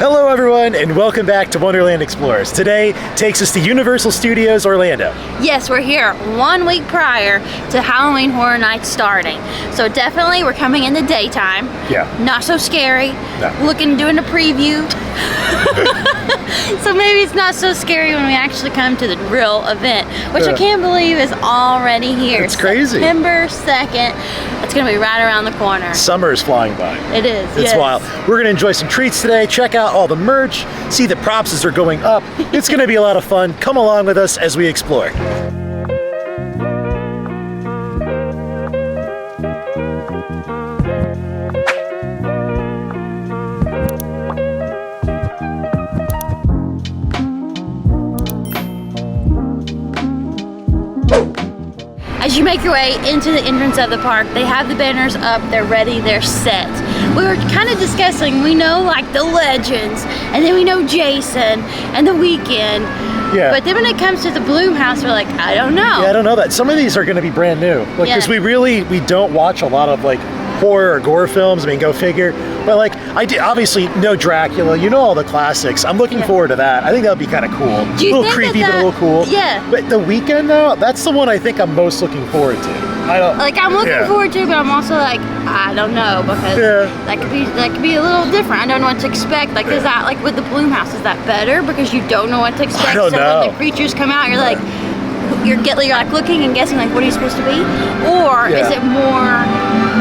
Hello everyone, and welcome back to Wonderland Explorers. Today takes us to Universal Studios Orlando. Yes, we're here 1 week prior to Halloween Horror Nights starting. So definitely we're coming in the daytime. Yeah. Not so scary. No. Doing a preview. So maybe it's not so scary when we actually come to the real event, which I can't believe is already here. It's crazy. September 2nd. It's gonna be right around the corner. Summer is flying by. It is, It's wild. We're gonna enjoy some treats today, check out all the merch, see the props as they're going up. It's gonna be a lot of fun. Come along with us as we explore. As you make your way into the entrance of the park, they have the banners up, they're ready, they're set. We were kind of discussing, we know like the legends, and then we know Jason and the Weeknd. Yeah. But then when it comes to the Bloom House, we're like, I don't know. Yeah, I don't know that. Some of these are gonna be brand new. Because we don't watch a lot of like horror or gore films. I mean, go figure. But like, I did obviously know Dracula. You know all the classics. I'm looking forward to that. I think that would be kind of cool. Do you a little think creepy, that but a little cool. Yeah. But the Weeknd though, that's the one I think I'm most looking forward to. I'm looking forward to it, but I'm also like, I don't know, because that could be a little different. I don't know what to expect. Like, is that like with the Bloom House? Is that better because you don't know what to expect? I don't know. When the creatures come out, you're like looking and guessing like, what are you supposed to be? Or is it more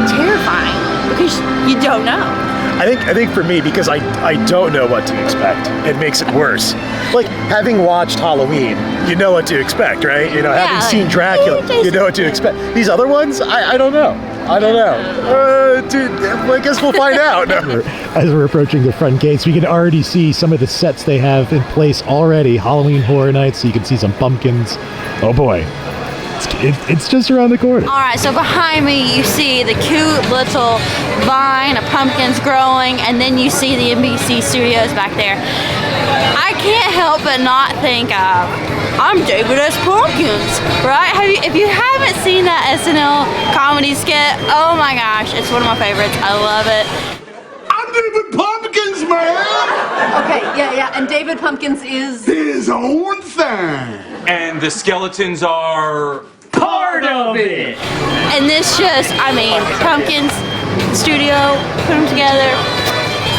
terrifying because you don't know? I think for me, because I don't know what to expect, it makes it worse. Like having watched Halloween, you know what to expect, right? You know, having seen Dracula, you know what to expect. These other ones, I don't know. I don't know. Dude, I guess we'll find out. As we're approaching the front gates, we can already see some of the sets they have in place already. Halloween Horror Nights, so you can see some pumpkins. Oh boy. It's just around the corner. All right, so behind me you see the cute little vine of pumpkins growing, and then you see the NBC studios back there. I can't help but not think of, I'm David S. Pumpkins, right? If you haven't seen that SNL comedy skit, oh my gosh, it's one of my favorites. I love it. I'm David Pumpkins, man! Okay, yeah, and David Pumpkins is his own thing. And the skeletons are part of it. And this just, Pumpkins Studio, put them together.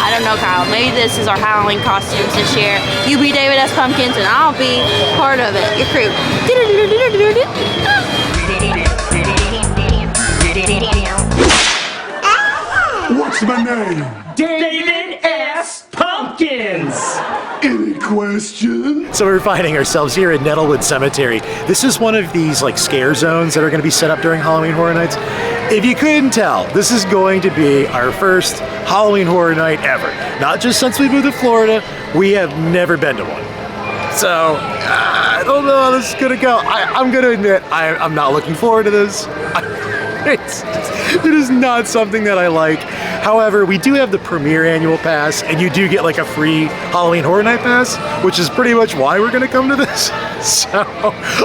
I don't know, Kyle, maybe this is our Halloween costumes this year. You be David S. Pumpkins and I'll be part of it, your crew. What's my name? David S. Pumpkins. Any questions? So we're finding ourselves here at Nettlewood Cemetery. This is one of these like scare zones that are going to be set up during Halloween Horror Nights. If you couldn't tell, this is going to be our first Halloween Horror Night ever. Not just since we moved to Florida, we have never been to one. So, I don't know how this is going to go. I'm going to admit, I'm not looking forward to this. It is not something that I like. However, we do have the premier annual pass, and you do get like a free Halloween Horror Night pass, which is pretty much why we're gonna come to this. So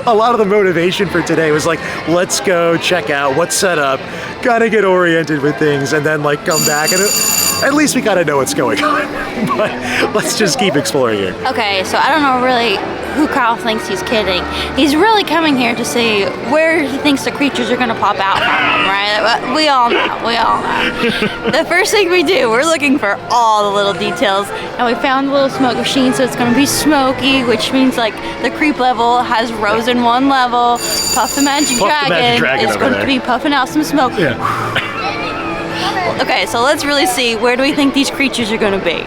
a lot of the motivation for today was like, let's go check out what's set up, gotta get oriented with things, and then like come back, and at least we gotta know what's going on. But let's just keep exploring here. Okay, so I don't know really who Kyle thinks he's kidding. He's really coming here to see where he thinks the creatures are gonna pop out from him, right? We all know. The first thing we do, we're looking for all the little details, and we found the little smoke machine, so it's gonna be smoky, which means like the creep level has rose in one level. Puff the Magic Dragon is going to be puffing out some smoke. Yeah. Okay, so let's really see, where do we think these creatures are going to be?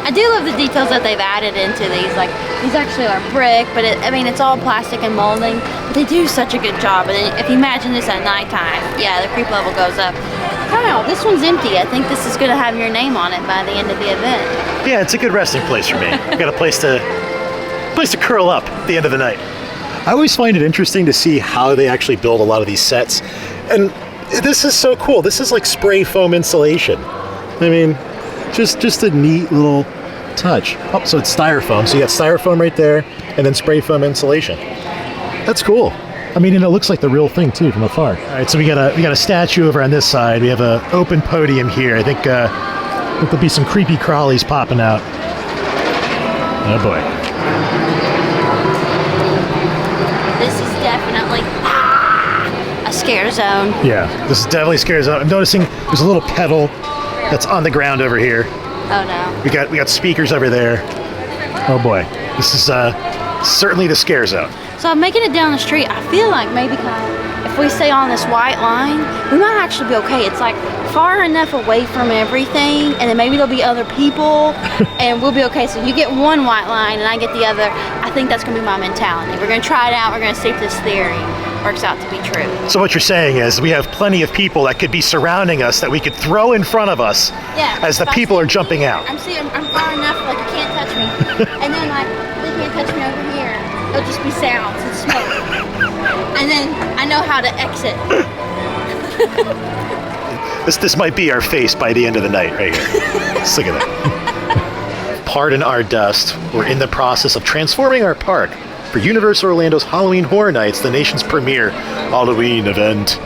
I do love the details that they've added into these. Like, these actually are brick, but it's all plastic and molding. But they do such a good job. And if you imagine this at nighttime, yeah, the creep level goes up. Kyle, this one's empty. I think this is going to have your name on it by the end of the event. Yeah, it's a good resting place for me. I've got a place to curl up at the end of the night. I always find it interesting to see how they actually build a lot of these sets. And this is so cool. This is like spray foam insulation. I mean, just a neat little touch. Oh, so it's styrofoam. So you got styrofoam right there, and then spray foam insulation. That's cool. I mean, and it looks like the real thing too from afar. All right, so we got a statue over on this side. We have an open podium here. I think there'll be some creepy crawlies popping out. Oh boy. This is definitely a scare zone. Yeah, this is definitely scary zone. I'm noticing there's a little pedal that's on the ground over here. Oh no. We got speakers over there. Oh boy, this is certainly the scare zone. So I'm making it down the street. I feel like maybe if we stay on this white line, we might actually be okay. It's like far enough away from everything, and then maybe there'll be other people, and we'll be okay. So you get one white line, and I get the other. I think that's gonna be my mentality. We're gonna try it out. We're gonna see if this theory works out to be true. So what you're saying is we have plenty of people that could be surrounding us that we could throw in front of us as the people are jumping out. I'm far enough like you can't touch me, and then like they can't touch me over here. It'll just be sounds and smoke, and then I know how to exit. This might be our face by the end of the night right here. Just look at that. Pardon our dust. We're in the process of transforming our park for Universal Orlando's Halloween Horror Nights, the nation's premier Halloween event.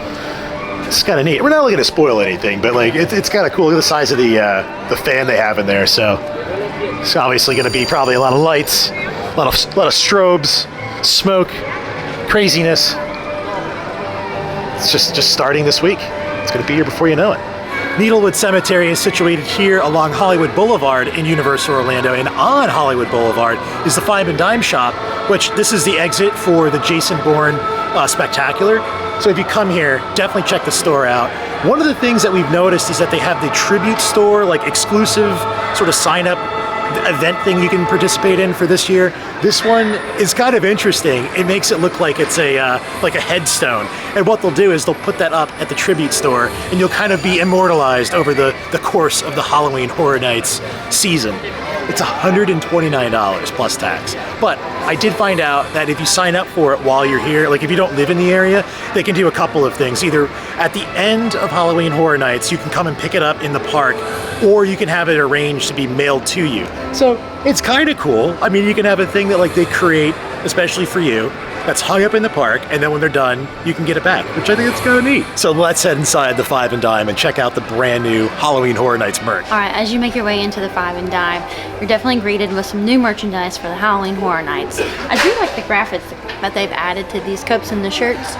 It's kind of neat. We're not looking to spoil anything, but like it's kind of cool. Look at the size of the fan they have in there. So it's obviously going to be probably a lot of lights, a lot of strobes, smoke, craziness. It's just starting this week. It's going to be here before you know it. Nettlewood Cemetery is situated here along Hollywood Boulevard in Universal Orlando, and on Hollywood Boulevard is the Five and Dime shop, which this is the exit for the Jason Bourne Spectacular. So if you come here, definitely check the store out. One of the things that we've noticed is that they have the tribute store, like exclusive sort of sign-up event thing you can participate in for this year. This one is kind of interesting. It makes it look like it's a headstone, and what they'll do is they'll put that up at the tribute store, and you'll kind of be immortalized over the course of the Halloween Horror Nights season. It's $129 plus tax. But I did find out that if you sign up for it while you're here, like if you don't live in the area, they can do a couple of things. Either at the end of Halloween Horror Nights, you can come and pick it up in the park, or you can have it arranged to be mailed to you. So it's kind of cool. I mean, you can have a thing that like they create, especially for you, that's hung up in the park, and then when they're done, you can get it back, which I think is kind of neat. So let's head inside the Five and Dime and check out the brand new Halloween Horror Nights merch. All right, as you make your way into the Five and Dime, you're definitely greeted with some new merchandise for the Halloween Horror Nights. I do like the graphics that they've added to these cups and the shirts.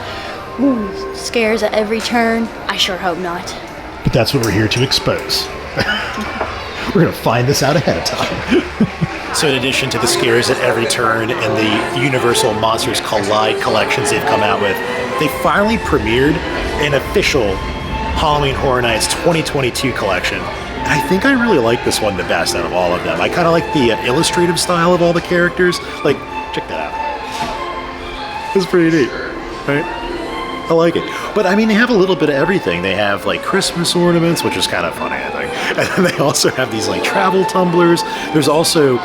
Ooh, scares at every turn. I sure hope not. But that's what we're here to expose. We're gonna find this out ahead of time. So in addition to the scares at every turn and the Universal Monsters Collide collections they've come out with, they finally premiered an official Halloween Horror Nights 2022 collection. And I think I really like this one the best out of all of them. I kind of like the illustrative style of all the characters. Like, check that out. It's pretty neat, right? I like it. But I mean, they have a little bit of everything. They have like Christmas ornaments, which is kind of funny, I think. And then they also have these like travel tumblers. There's also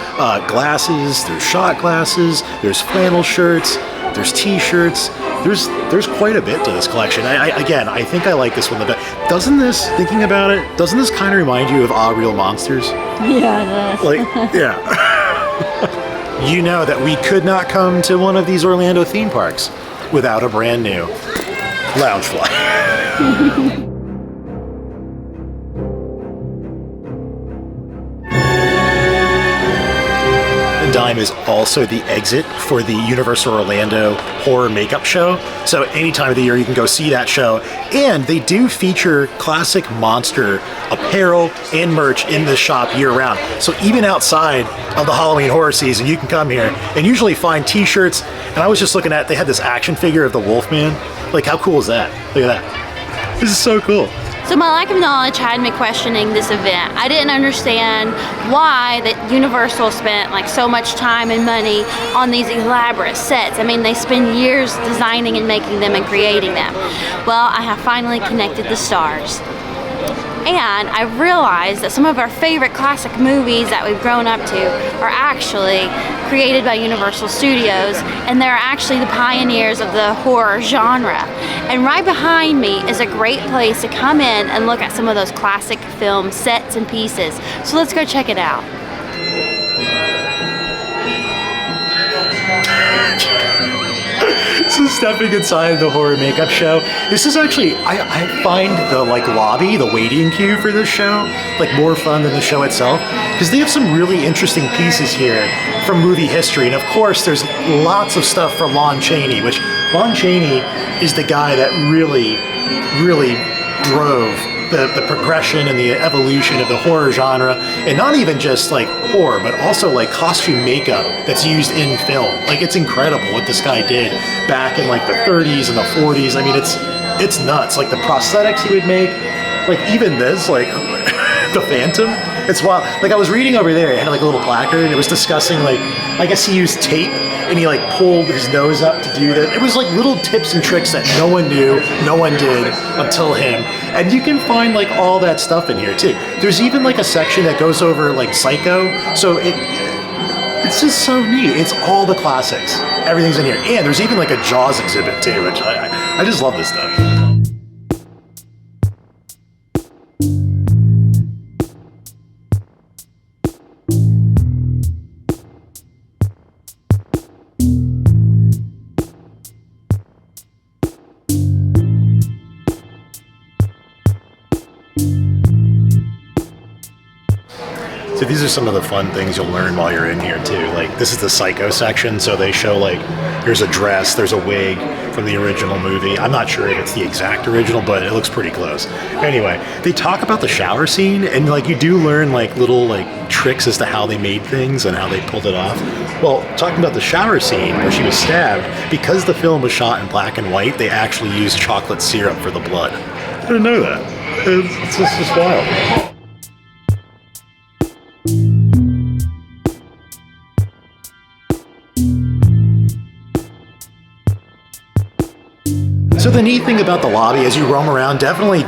glasses, there's shot glasses, there's flannel shirts, there's t-shirts. There's quite a bit to this collection. I think I like this one the best. Doesn't this, thinking about it, doesn't this kind of remind you of Ah Real Monsters? Yeah, it does. Like, yeah. You know that we could not come to one of these Orlando theme parks without a brand new Loungefly. Dime is also the exit for the Universal Orlando Horror Makeup Show. So any time of the year you can go see that show. And they do feature classic monster apparel and merch in the shop year round. So even outside of the Halloween horror season, you can come here and usually find t-shirts. And I was just looking at, they had this action figure of the Wolfman. Like, how cool is that? Look at that. This is so cool. So my lack of knowledge had me questioning this event. I didn't understand why that Universal spent like so much time and money on these elaborate sets. I mean, they spend years designing and making them and creating them. Well, I have finally connected the stars. And I realized that some of our favorite classic movies that we've grown up to are actually created by Universal Studios, and they're actually the pioneers of the horror genre. And right behind me is a great place to come in and look at some of those classic film sets and pieces. So let's go check it out. So stepping inside the horror makeup show. This is actually, I find the like lobby, the waiting queue for this show, like more fun than the show itself, because they have some really interesting pieces here from movie history. And of course, there's lots of stuff from Lon Chaney, which Lon Chaney is the guy that really drove the progression and the evolution of the horror genre, and not even just like horror, but also like costume makeup that's used in film. Like, it's incredible what this guy did back in like the 30s and the 40s. I mean, it's nuts. Like the prosthetics he would make, like even this, like the Phantom. It's wild. Like, I was reading over there, it had like a little placard, and it was discussing like, I guess he used tape and he like pulled his nose up to do that. It was like little tips and tricks that no one knew, no one did until him. And you can find like all that stuff in here too. There's even like a section that goes over like Psycho. So it's just so neat. It's all the classics. Everything's in here. And there's even like a Jaws exhibit too, which I just love this stuff. So these are some of the fun things you'll learn while you're in here too. Like, this is the Psycho section, so they show like, there's a dress, there's a wig from the original movie. I'm not sure if it's the exact original, but it looks pretty close. Anyway, they talk about the shower scene, and like you do learn like little like tricks as to how they made things and how they pulled it off. Well, talking about the shower scene where she was stabbed, because the film was shot in black and white, they actually used chocolate syrup for the blood. I didn't know that. It's just wild. So the neat thing about the lobby, as you roam around, definitely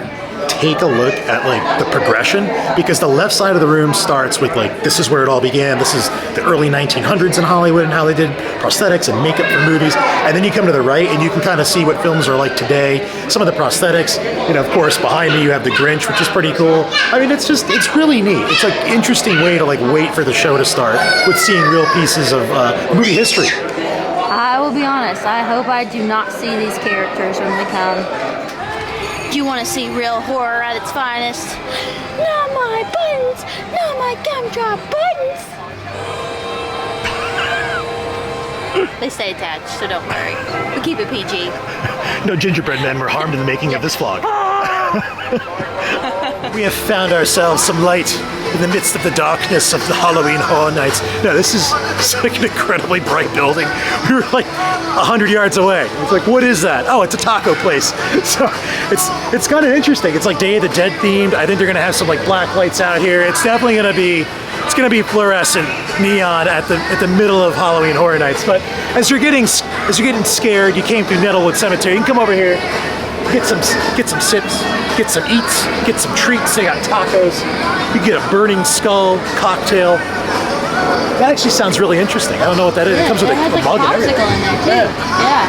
take a look at like the progression, because the left side of the room starts with like, this is where it all began. This is the early 1900s in Hollywood and how they did prosthetics and makeup for movies. And then you come to the right and you can kind of see what films are like today. Some of the prosthetics, you know, of course, behind me you have the Grinch, which is pretty cool. I mean, it's really neat. It's like an interesting way to like wait for the show to start with seeing real pieces of movie history. I will be honest, I hope I do not see these characters when they come. Do you want to see real horror at its finest? Not my buttons! Not my gumdrop buttons! They stay attached, so don't worry. We keep it PG. No gingerbread men were harmed in the making of this vlog. We have found ourselves some light in the midst of the darkness of the Halloween Horror Nights. No, this is like an incredibly bright building. We were like 100 yards away. It's like, what is that? Oh, it's a taco place. So it's kind of interesting. It's like Day of the Dead themed. I think they're gonna have some like black lights out here. It's definitely gonna be fluorescent neon at the middle of Halloween Horror Nights. But as you're getting scared, you came through Nettlewood Cemetery. You can come over here. Get some sips, get some eats, get some treats. They got tacos. You get a burning skull cocktail. That actually sounds really interesting. I don't know what that is. It comes with a mug and everything. Yeah.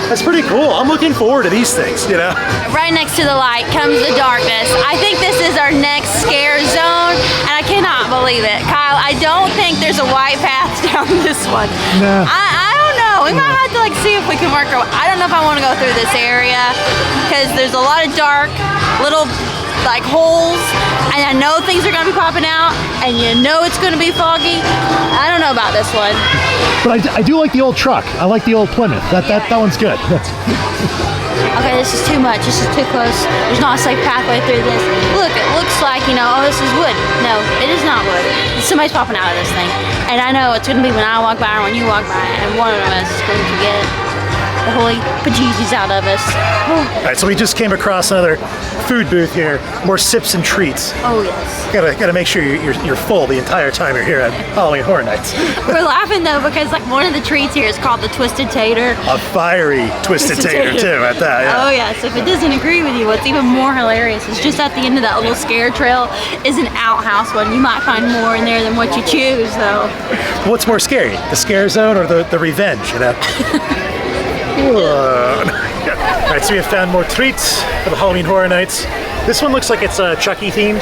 That's pretty cool. I'm looking forward to these things, you know? Right next to the light comes the darkness. I think this is our next scare zone, and I cannot believe it. Kyle, I don't think there's a white path down this one. No. I don't know. We might have to like see if we can work. I don't know if I want to go through this area because there's a lot of dark little like holes, and I know things are gonna be popping out, and you know it's gonna be foggy. I don't know about this one. But I do like the old truck. I like the old Plymouth. That one's good. Okay, this is too much. This is too close. There's not a safe pathway through this. Look, it looks like, you know, oh, this is wood. No, it is not wood. Somebody's popping out of this thing. And I know it's going to be when I walk by or when you walk by, and one of us is going to get the holy bejesus out of us. All right, so we just came across another food booth here. More sips and treats. Oh, yes. Gotta make sure you're full the entire time you're here at Halloween Horror Nights. We're laughing though because like one of the treats here is called the Twisted Tater. A fiery twisted tater too at that, yeah. Oh yes, if it doesn't agree with you, what's even more hilarious is just at the end of that little scare trail is an outhouse one. You might find more in there than what you choose though. What's more scary, the scare zone or the revenge, you know? Alright, so we have found more treats for the Halloween Horror Nights. This one looks like it's Chucky themed.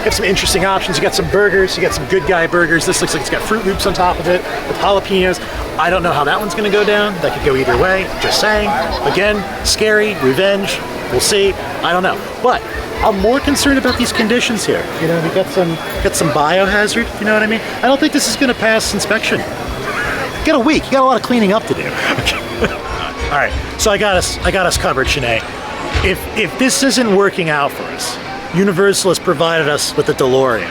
have some interesting options. You got some burgers, you got some good guy burgers. This looks like it's got Fruit Loops on top of it with jalapenos. I don't know how that one's gonna go down. That could go either way, just saying. Again, scary, revenge, we'll see. I don't know. But I'm more concerned about these conditions here. You know, we got some biohazard, you know what I mean? I don't think this is gonna pass inspection. You got a week, you got a lot of cleaning up to do. All right, so I got us covered, Shanae. If this isn't working out for us, Universal has provided us with a DeLorean.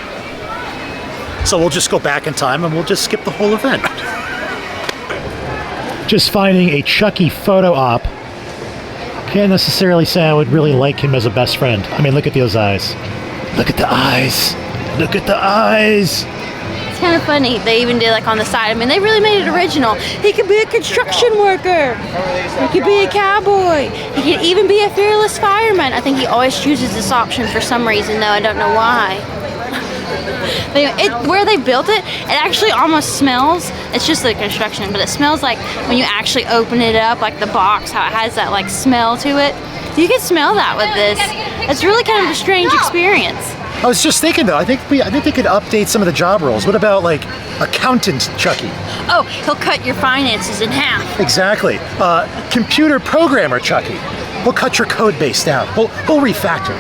So we'll just go back in time and we'll just skip the whole event. Just finding a Chucky photo op. Can't necessarily say I would really like him as a best friend. I mean, look at those eyes. Look at the eyes. Look at the eyes. It's kind of funny. They even did like on the side. I mean, they really made it original. He could be a construction worker. He could be a cowboy. He could even be a fearless fireman. I think he always chooses this option for some reason, though. I don't know why. But anyway, where they built it, it actually almost smells. It's just the construction, but it smells like when you actually open it up, like the box, how it has that like smell to it. You can smell that with this. It's really kind of a strange experience. I was just thinking though, I think they could update some of the job roles. What about like accountant Chucky? Oh, he'll cut your finances in half. Exactly. Computer programmer Chucky. He'll cut your code base down. He'll refactor.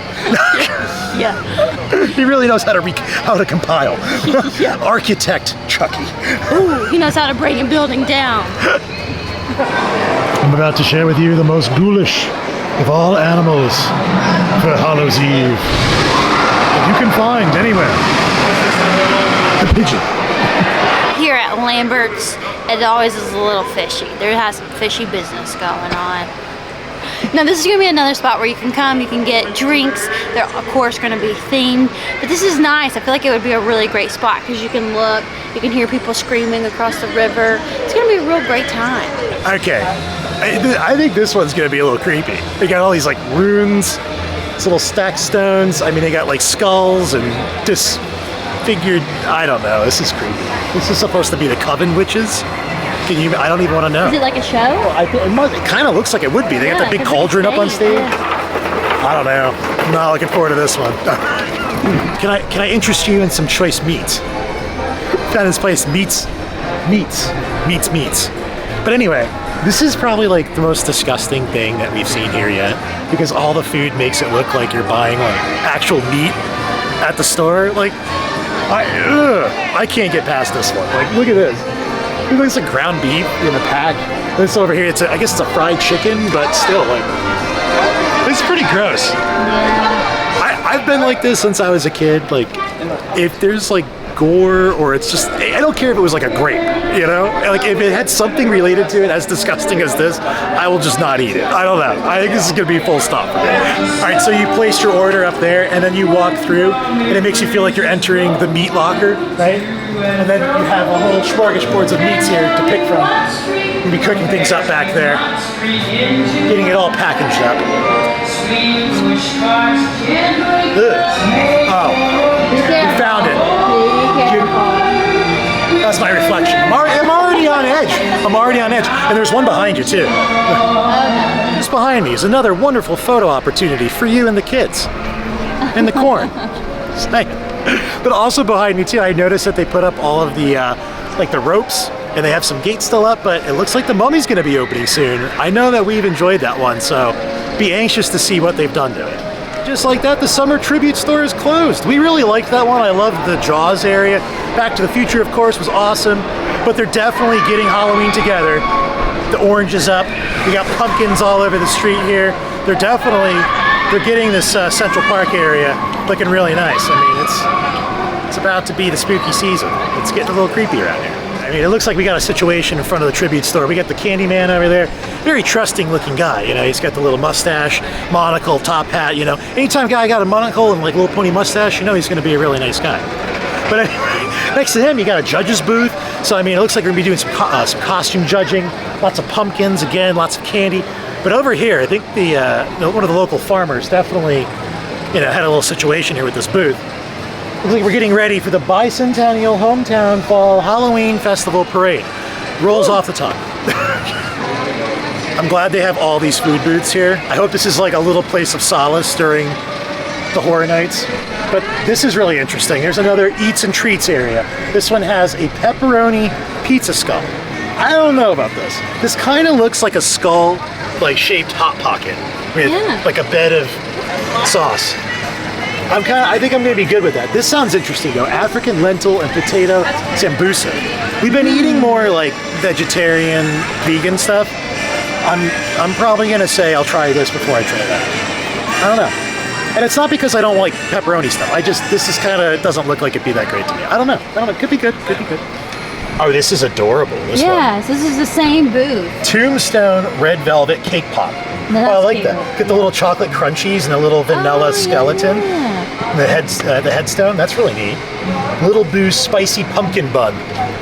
Yeah. He really knows how to compile. Yeah. Architect Chucky. Ooh, he knows how to bring a building down. I'm about to share with you the most ghoulish of all animals for Hallows Eve that you can find anywhere. The pigeon. Here at Lambert's, it always is a little fishy. There has some fishy business going on. Now this is going to be another spot where you can come, you can get drinks. They're of course going to be themed, but this is nice. I feel like it would be a really great spot because you can look, you can hear people screaming across the river. It's going to be a real great time. Okay, I think this one's going to be a little creepy. They got all these like runes, these little stacked stones. I mean, they got like skulls and disfigured, I don't know, this is creepy. This is supposed to be the Coven Witches. I don't even want to know. Is it like a show? It kind of looks like it would be. They got that big cauldron up on stage. Yeah. I don't know. I'm not looking forward to this one. Can I interest you in some choice meats? Found this place meats. But anyway, this is probably like the most disgusting thing that we've seen here yet, because all the food makes it look like you're buying like actual meat at the store. Like, I can't get past this one. Like, look at this. It looks like ground beef in a pack. This over here, I guess it's a fried chicken, but still, like, it's pretty gross. Yeah. I've been like this since I was a kid. Like, if there's like gore or it's just, I don't care if it was like a grape, you know? Like, if it had something related to it as disgusting as this, I will just not eat it. I don't know. I think this is gonna be full stop for me. All right, so you place your order up there and then you walk through and it makes you feel like you're entering the meat locker, right? And then you have a whole smorgasbord of meats here to pick from. You'll be cooking things up back there, getting it all packaged up. Ugh. Oh, you found it. That's my reflection. I'm already on edge. And there's one behind you too. Just behind me is another wonderful photo opportunity for you and the kids. And the corn. But also behind me too, I noticed that they put up all of the like the ropes, and they have some gates still up, but it looks like the Mummy's gonna be opening soon. I know that we've enjoyed that one, so be anxious to see what they've done to it. Just like that, the summer tribute store is closed. We really liked that one. I loved the Jaws area. Back to the Future, of course, was awesome, but they're definitely getting Halloween together. The orange is up. We got pumpkins all over the street here. They're getting this Central Park area looking really nice. I mean, it's about to be the spooky season. It's getting a little creepy around here. I mean, it looks like we got a situation in front of the tribute store. We got the Candyman over there. Very trusting looking guy, you know. He's got the little mustache, monocle, top hat, you know. Anytime a guy got a monocle and like a little pony mustache, you know he's gonna be a really nice guy. But anyway, next to him, you got a judge's booth. So I mean, it looks like we're gonna be doing some costume judging, lots of pumpkins, again, lots of candy. But over here, I think one of the local farmers definitely, you know, had a little situation here with this booth. Looks like we're getting ready for the Bicentennial Hometown Fall Halloween Festival Parade. Rolls off the tongue. I'm glad they have all these food booths here. I hope this is like a little place of solace during the Horror Nights, but this is really interesting. There's another Eats and Treats area. This one has a pepperoni pizza skull. I don't know about this. This kind of looks like a skull, like shaped Hot Pocket with like a bed of sauce. I think I'm gonna be good with that. This sounds interesting though. African lentil and potato sambusa. We've been eating more like vegetarian, vegan stuff. I'm probably gonna say I'll try this before I try that. I don't know. And it's not because I don't like pepperoni stuff. This is kind of, doesn't look like it'd be that great to me. I don't know. Could be good. Oh, this is adorable. This one. This is the same booth. Tombstone red velvet cake pop. No, I like cute. that. Get the little chocolate crunchies and a little vanilla skeleton. Yeah. The headstone. That's really neat. Little Boo's spicy pumpkin bun.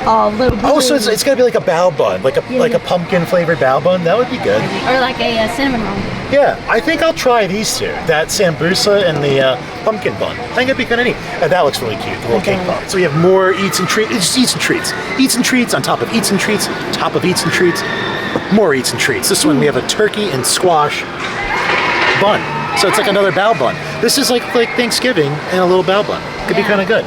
Oh, little boo. Oh, so it's gonna be like a bao bun, like a pumpkin flavored bao bun. That would be good. Or like a cinnamon roll. Yeah, I think I'll try these two. That sambusa and the pumpkin bun. I think it'd be kind of neat. That looks really cute, the little cake pop. So we have more Eats and Treats. It's just Eats and Treats. Eats and Treats on top of Eats and Treats, top of Eats and Treats. More Eats and Treats. This one we have a turkey and squash bun. So it's like another bao bun. This is like Thanksgiving and a little bao bun. Could be kind of good.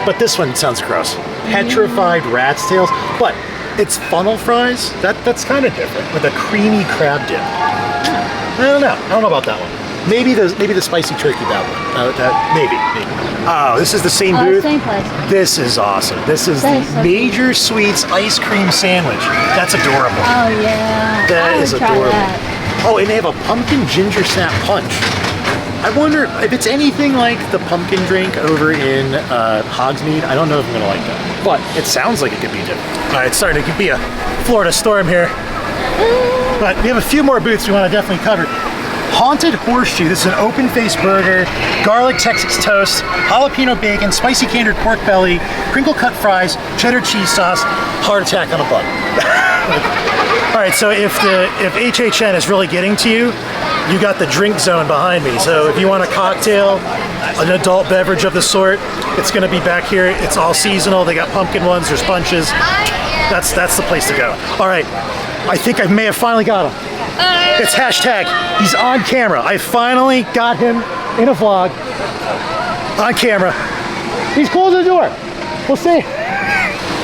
But this one sounds gross. Petrified rat's tails. But it's funnel fries. That's kind of different with a creamy crab dip. I don't know about that one. Maybe the spicy turkey bao bun. Maybe. Oh, this is the same booth. Same place. This is awesome. This is the so Major Sweets ice cream sandwich. That's adorable. Oh yeah. That I is would try adorable. that. Oh, and they have a pumpkin ginger snap punch. I wonder if it's anything like the pumpkin drink over in Hogsmeade. I don't know if I'm gonna like that, but it sounds like it could be different. All right, it's starting to be a Florida storm here, but we have a few more booths we want to definitely cover. Haunted Horseshoe. This is an open-faced burger, garlic Texas toast, jalapeno bacon, spicy candied pork belly, crinkle cut fries, cheddar cheese sauce, heart attack on a bun. All right, so if HHN is really getting to you, you got the drink zone behind me. So if you want a cocktail, an adult beverage of the sort, it's gonna be back here. It's all seasonal. They got pumpkin ones, there's bunches. That's the place to go. All right, I think I may have finally got him. It's hashtag, he's on camera. I finally got him in a vlog, on camera. He's closing the door. We'll see.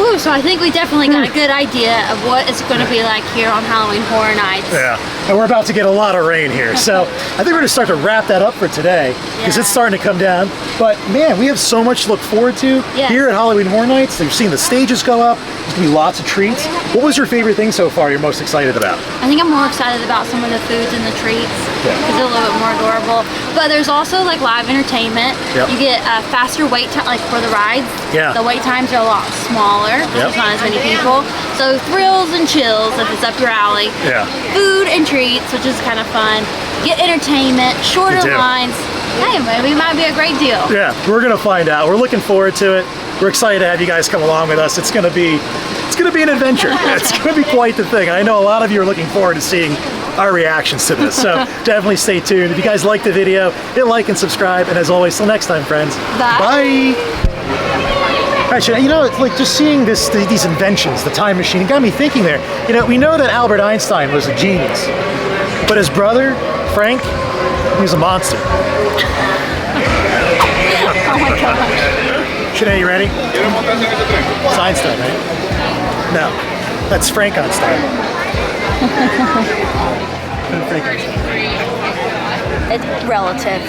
Ooh, so I think we definitely got a good idea of what it's going to be like here on Halloween Horror Nights. Yeah, and we're about to get a lot of rain here. So I think we're gonna start to wrap that up for today because it's starting to come down. But man, we have so much to look forward to here at Halloween Horror Nights. We've seen the stages go up. There's gonna be lots of treats. What was your favorite thing so far you're most excited about? I think I'm more excited about some of the foods and the treats because they're a little bit more adorable. But there's also like live entertainment. You get a faster wait time, like for the rides. The wait times are a lot smaller. There's not as many people. So thrills and chills if it's up your alley. Food and treats, which is kind of fun. Get entertainment, shorter lines. Hey, maybe it might be a great deal. Yeah, we're gonna find out. We're looking forward to it. We're excited to have you guys come along with us. It's gonna be an adventure. It's gonna be quite the thing. I know a lot of you are looking forward to seeing our reactions to this. So definitely stay tuned. If you guys like the video, hit like and subscribe. And as always, till next time, friends. Bye. All right, you know, it's like just seeing these inventions, the time machine, it got me thinking there. You know, we know that Albert Einstein was a genius, but his brother, Frank, he was a monster. Oh my gosh. Sinead, you ready? It's Einstein, right? No, that's Frank Einstein. It's relative.